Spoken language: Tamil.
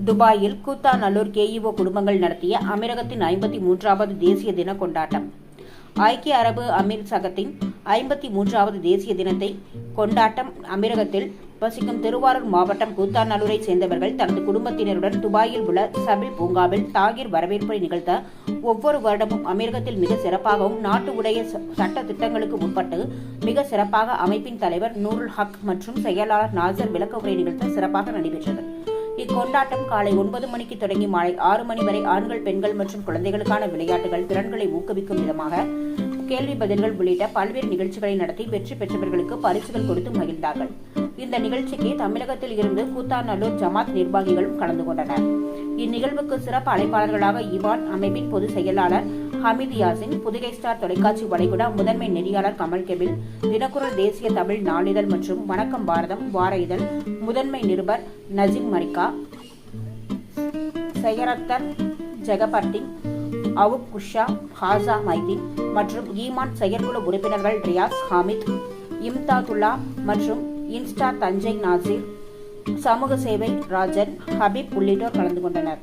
துபாயில் கூத்தாநல்லூர் கேஇஓ குடும்பங்கள் நடத்திய அமீரகத்தின் 53வது தேசிய தின கொண்டாட்டம். ஐக்கிய அரபு அமீரகத்தின் 53வது தேசிய தினத்தை கொண்டாட்டம் அமீரகத்தில் வசிக்கும் திருவாரூர் மாவட்டம் கூத்தாநல்லூரை சேர்ந்தவர்கள் தனது குடும்பத்தினருடன் துபாயில் உள்ள சபில் பூங்காவில் தாகிர் வரவேற்பை நிகழ்த்த ஒவ்வொரு வருடமும் அமீரகத்தில் மிக சிறப்பாகவும் நாட்டு உடைய சட்ட திட்டங்களுக்கு உட்பட்டு மிக சிறப்பாக அமைப்பின் தலைவர் நூருல் ஹக் மற்றும் செயலாளர் நாசர் விளக்க உரை நிகழ்த்த சிறப்பாக நடைபெற்றது. இக்கொண்டாட்டம் காலை 9 மணிக்கு தொடங்கி மாலை 6 மணி வரை ஆண்கள், பெண்கள் மற்றும் குழந்தைகளுக்கான விளையாட்டுகள், திறன்களை ஊக்குவிக்கும் விதமாக கேள்வி பதில்கள் உள்ளிட்ட பல்வேறு நிகழ்ச்சிகளை நடத்தி வெற்றி பெற்றவர்களுக்கு பரிசுகள் கொடுத்து மகிழ்ந்தார்கள். இந்த நிகழ்ச்சிக்கு தமிழகத்தில் இருந்து கூத்தாநல்லூர் ஜமாத் நிர்வாகிகளும் கலந்து கொண்டனர். இந்நிகழ்வுக்கு சிறப்பு அழைப்பாளர்களாக இவான் அமைப்பின் பொதுச் செயலாளர் ஹமீத் யாசின், புதுகை ஸ்டார் தொலைக்காட்சி வளைகுடா முதன்மை நெறியாளர் கமல் கெபில், தினக்குரல் தேசிய தமிழ் நாளிதழ் மற்றும் வணக்கம் பாரதம் வார இதழ் முதன்மை நிருபர் நஜீம் மரிகா, சையரத்தர் ஜெகபர்தீன், அவுப் குஷா, ஹாசா மைதீன் மற்றும் ஈமான் செயற்குழு உறுப்பினர்கள் ரியாஸ், ஹாமித், இம்தாதுல்லா மற்றும் இன்ஸ்டா தஞ்சை நாசீர், சமூக சேவை ராஜன், ஹபீப் உள்ளிட்டோர் கலந்து கொண்டனர்.